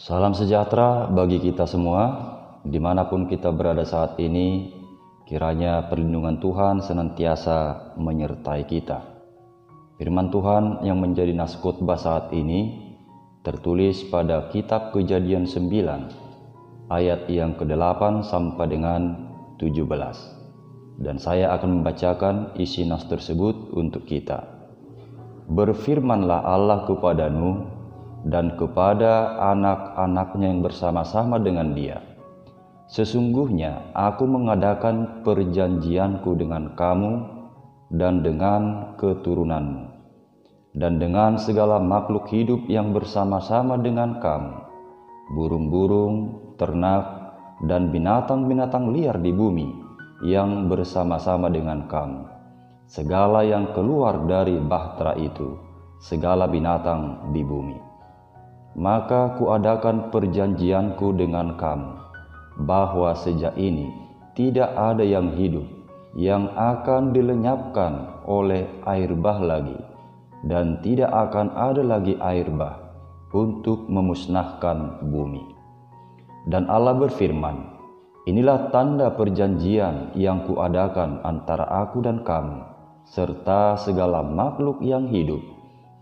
Salam sejahtera bagi kita semua, dimanapun kita berada saat ini. Kiranya perlindungan Tuhan senantiasa menyertai kita. Firman Tuhan yang menjadi nas khotbah saat ini tertulis pada kitab Kejadian 9 ayat yang ke-8 sampai dengan 17. Dan saya akan membacakan isi nas tersebut untuk kita. Berfirmanlah Allah kepada Nuh dan kepada anak-anaknya yang bersama-sama dengan dia. Sesungguhnya aku mengadakan perjanjianku dengan kamu dan dengan keturunanmu, dan dengan segala makhluk hidup yang bersama-sama dengan kamu, burung-burung, ternak, dan binatang-binatang liar di bumi yang bersama-sama dengan kamu, segala yang keluar dari bahtera itu, segala binatang di bumi. Maka kuadakan perjanjianku dengan kamu, bahwa sejak ini tidak ada yang hidup yang akan dilenyapkan oleh air bah lagi, dan tidak akan ada lagi air bah untuk memusnahkan bumi. Dan Allah berfirman, inilah tanda perjanjian yang kuadakan antara aku dan kamu, serta segala makhluk yang hidup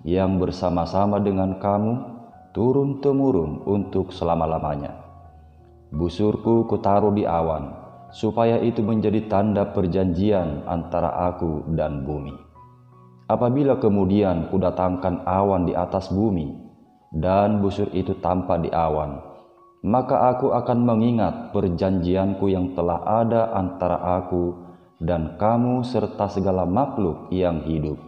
yang bersama-sama dengan kamu turun-temurun untuk selama-lamanya. Busurku kutaruh di awan, supaya itu menjadi tanda perjanjian antara aku dan bumi. Apabila kemudian kudatangkan awan di atas bumi, dan busur itu tampak di awan, maka aku akan mengingat perjanjianku yang telah ada antara aku dan kamu serta segala makhluk yang hidup,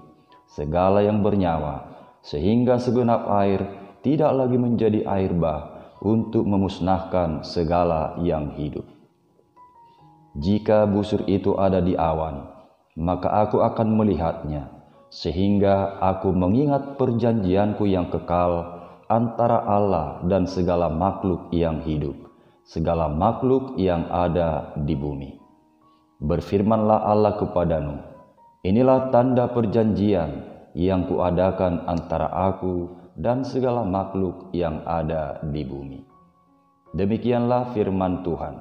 segala yang bernyawa, sehingga segenap air tidak lagi menjadi air bah untuk memusnahkan segala yang hidup. Jika busur itu ada di awan, maka aku akan melihatnya, sehingga aku mengingat perjanjianku yang kekal antara Allah dan segala makhluk yang hidup, segala makhluk yang ada di bumi. Berfirmanlah Allah kepada Nuh, inilah tanda perjanjian yang kuadakan antara aku dan segala makhluk yang ada di bumi. Demikianlah firman Tuhan.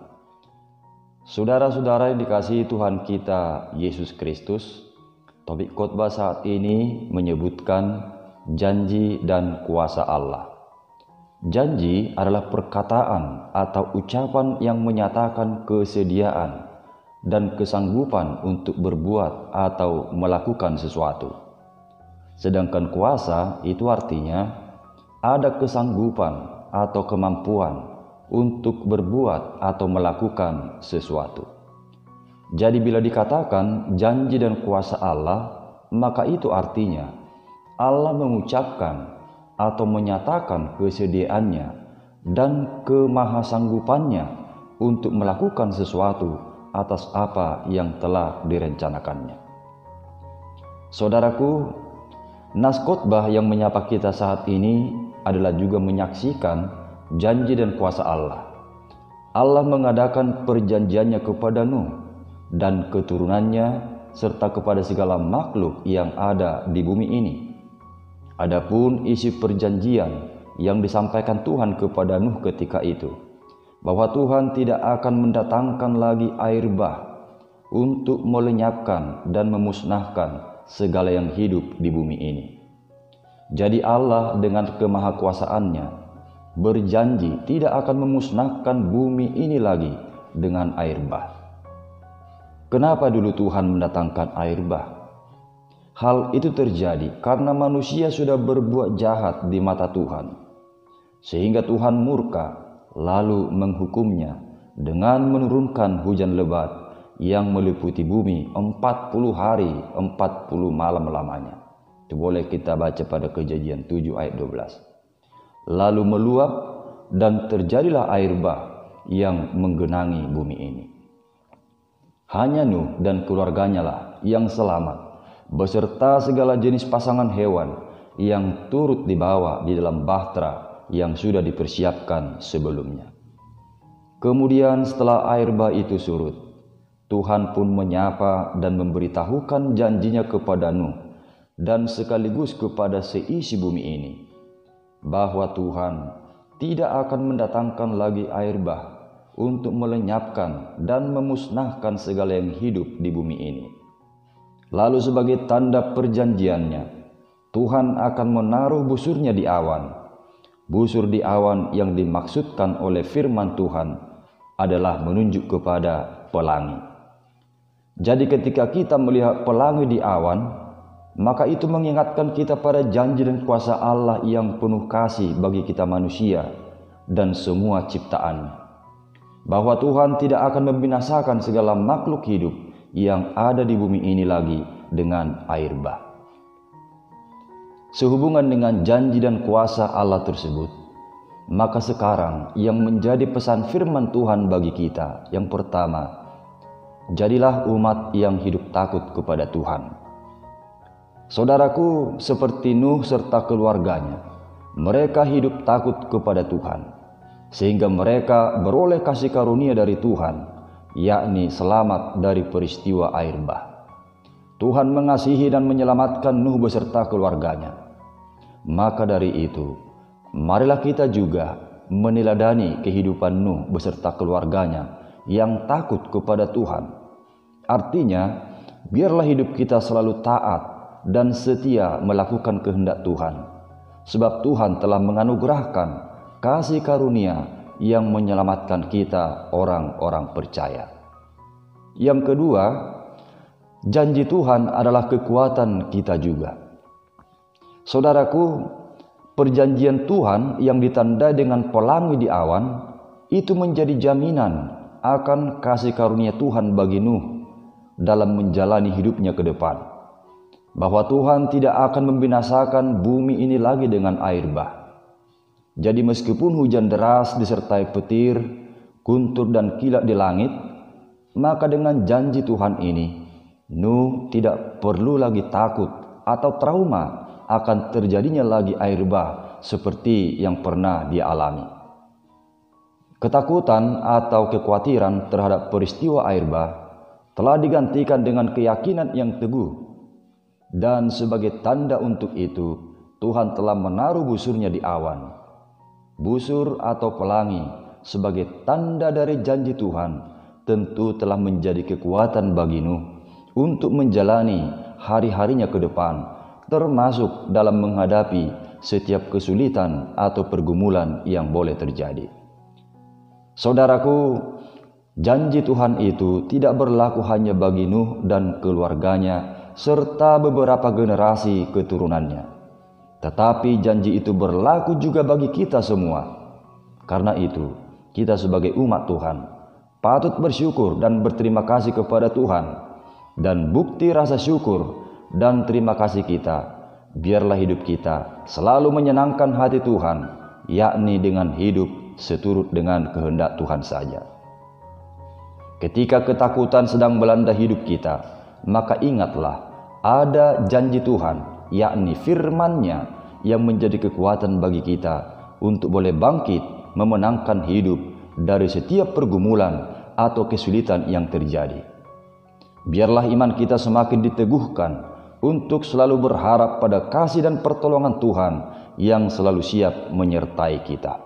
Saudara-saudara yang dikasihi Tuhan kita Yesus Kristus, topik khotbah saat ini menyebutkan janji dan kuasa Allah. Janji adalah perkataan atau ucapan yang menyatakan kesediaan dan kesanggupan untuk berbuat atau melakukan sesuatu. Sedangkan kuasa itu artinya ada kesanggupan atau kemampuan untuk berbuat atau melakukan sesuatu. Jadi bila dikatakan janji dan kuasa Allah, maka itu artinya Allah mengucapkan atau menyatakan kesediaannya dan kemahasanggupannya untuk melakukan sesuatu atas apa yang telah direncanakannya. Saudaraku, nas khotbah yang menyapa kita saat ini adalah juga menyaksikan janji dan kuasa Allah. Allah mengadakan perjanjiannya kepada Nuh dan keturunannya serta kepada segala makhluk yang ada di bumi ini. Adapun isi perjanjian yang disampaikan Tuhan kepada Nuh ketika itu, bahwa Tuhan tidak akan mendatangkan lagi air bah untuk melenyapkan dan memusnahkan segala yang hidup di bumi ini. Jadi Allah dengan kemahakuasaannya berjanji tidak akan memusnahkan bumi ini lagi dengan air bah. Kenapa dulu Tuhan mendatangkan air bah? Hal itu terjadi karena manusia sudah berbuat jahat di mata Tuhan, sehingga Tuhan murka lalu menghukumnya dengan menurunkan hujan lebat yang meliputi bumi 40 hari 40 malam lamanya. Itu boleh kita baca pada Kejadian 7 ayat 12. Lalu meluap dan terjadilah air bah yang menggenangi bumi ini. Hanya Nuh dan keluarganya lah yang selamat, beserta segala jenis pasangan hewan yang turut dibawa di dalam bahtera yang sudah dipersiapkan sebelumnya. Kemudian setelah air bah itu surut, Tuhan pun menyapa dan memberitahukan janjinya kepada Nuh dan sekaligus kepada seisi bumi ini, bahwa Tuhan tidak akan mendatangkan lagi air bah untuk melenyapkan dan memusnahkan segala yang hidup di bumi ini. Lalu sebagai tanda perjanjiannya, Tuhan akan menaruh busurnya di awan. Busur di awan yang dimaksudkan oleh firman Tuhan adalah menunjuk kepada pelangi. Jadi ketika kita melihat pelangi di awan, maka itu mengingatkan kita pada janji dan kuasa Allah yang penuh kasih bagi kita manusia dan semua ciptaan. Bahwa Tuhan tidak akan membinasakan segala makhluk hidup yang ada di bumi ini lagi dengan air bah. Sehubungan dengan janji dan kuasa Allah tersebut, maka sekarang yang menjadi pesan firman Tuhan bagi kita, yang pertama, jadilah umat yang hidup takut kepada Tuhan. Saudaraku, seperti Nuh serta keluarganya, mereka hidup takut kepada Tuhan, sehingga mereka beroleh kasih karunia dari Tuhan, yakni selamat dari peristiwa air bah. Tuhan mengasihi dan menyelamatkan Nuh beserta keluarganya. Maka dari itu, marilah kita juga meneladani kehidupan Nuh beserta keluarganya yang takut kepada Tuhan. Artinya, biarlah hidup kita selalu taat dan setia melakukan kehendak Tuhan, sebab Tuhan telah menganugerahkan kasih karunia yang menyelamatkan kita orang-orang percaya. Yang kedua, janji Tuhan adalah kekuatan kita juga. Saudaraku, perjanjian Tuhan yang ditandai dengan pelangi di awan itu menjadi jaminan akan kasih karunia Tuhan bagi Nuh dalam menjalani hidupnya ke depan, bahwa Tuhan tidak akan membinasakan bumi ini lagi dengan air bah. Jadi meskipun hujan deras disertai petir, guntur dan kilat di langit, maka dengan janji Tuhan ini, Nuh tidak perlu lagi takut atau trauma akan terjadinya lagi air bah seperti yang pernah dia alami. Ketakutan atau kekhawatiran terhadap peristiwa air bah telah digantikan dengan keyakinan yang teguh, dan sebagai tanda untuk itu, Tuhan telah menaruh busurnya di awan. Busur atau pelangi sebagai tanda dari janji Tuhan tentu telah menjadi kekuatan bagi Nuh untuk menjalani hari-harinya ke depan, termasuk dalam menghadapi setiap kesulitan atau pergumulan yang boleh terjadi. Saudaraku, janji Tuhan itu tidak berlaku hanya bagi Nuh dan keluarganya serta beberapa generasi keturunannya, tetapi janji itu berlaku juga bagi kita semua. Karena itu, kita sebagai umat Tuhan patut bersyukur dan berterima kasih kepada Tuhan. Dan bukti rasa syukur dan terima kasih kita, biarlah hidup kita selalu menyenangkan hati Tuhan, yakni dengan hidup seturut dengan kehendak Tuhan saja. Ketika ketakutan sedang melanda hidup kita, maka ingatlah ada janji Tuhan, yakni firman-Nya yang menjadi kekuatan bagi kita untuk boleh bangkit memenangkan hidup dari setiap pergumulan atau kesulitan yang terjadi. Biarlah iman kita semakin diteguhkan untuk selalu berharap pada kasih dan pertolongan Tuhan yang selalu siap menyertai kita.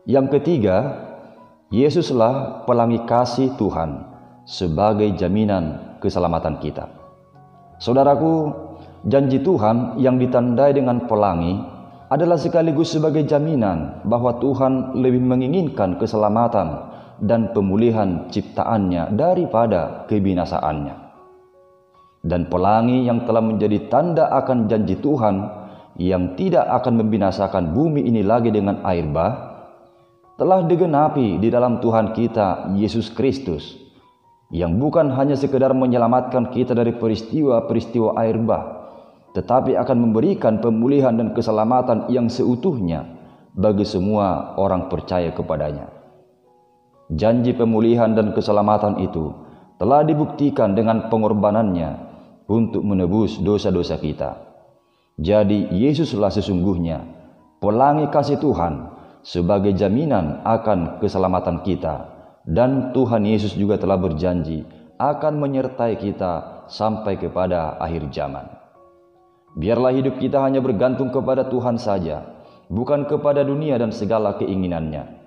Yang ketiga, Yesuslah pelangi kasih Tuhan sebagai jaminan keselamatan kita. Saudaraku, janji Tuhan yang ditandai dengan pelangi adalah sekaligus sebagai jaminan bahwa Tuhan lebih menginginkan keselamatan dan pemulihan ciptaannya daripada kebinasaannya. Dan pelangi yang telah menjadi tanda akan janji Tuhan yang tidak akan membinasakan bumi ini lagi dengan air bah, telah digenapi di dalam Tuhan kita Yesus Kristus, yang bukan hanya sekedar menyelamatkan kita dari peristiwa-peristiwa air bah, tetapi akan memberikan pemulihan dan keselamatan yang seutuhnya bagi semua orang percaya kepadanya. Janji pemulihan dan keselamatan itu telah dibuktikan dengan pengorbanannya untuk menebus dosa-dosa kita. Jadi Yesuslah sesungguhnya pelangi kasih Tuhan sebagai jaminan akan keselamatan kita, dan Tuhan Yesus juga telah berjanji akan menyertai kita sampai kepada akhir zaman. Biarlah hidup kita hanya bergantung kepada Tuhan saja, bukan kepada dunia dan segala keinginannya.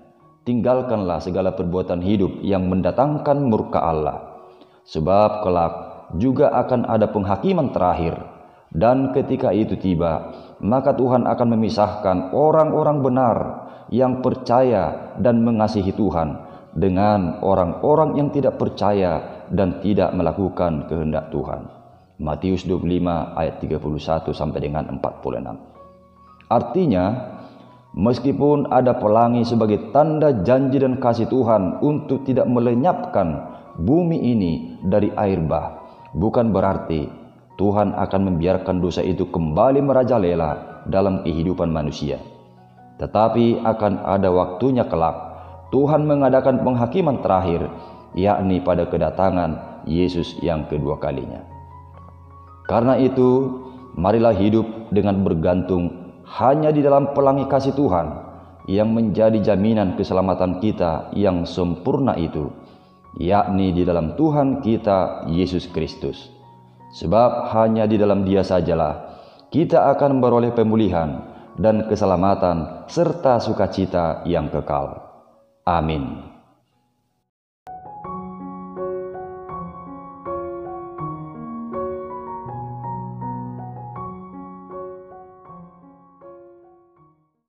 Tinggalkanlah segala perbuatan hidup yang mendatangkan murka Allah. Sebab kelak juga akan ada penghakiman terakhir. Dan ketika itu tiba, maka Tuhan akan memisahkan orang-orang benar yang percaya dan mengasihi Tuhan dengan orang-orang yang tidak percaya dan tidak melakukan kehendak Tuhan. Matius 25 ayat 31 sampai dengan 46. Artinya, meskipun ada pelangi sebagai tanda janji dan kasih Tuhan untuk tidak melenyapkan bumi ini dari air bah, bukan berarti Tuhan akan membiarkan dosa itu kembali merajalela dalam kehidupan manusia. Tetapi akan ada waktunya kelak Tuhan mengadakan penghakiman terakhir, yakni pada kedatangan Yesus yang kedua kalinya. Karena itu, marilah hidup dengan bergantung hanya di dalam pelangi kasih Tuhan yang menjadi jaminan keselamatan kita yang sempurna itu, yakni di dalam Tuhan kita Yesus Kristus. Sebab hanya di dalam Dia sajalah kita akan beroleh pemulihan dan keselamatan serta sukacita yang kekal. Amin.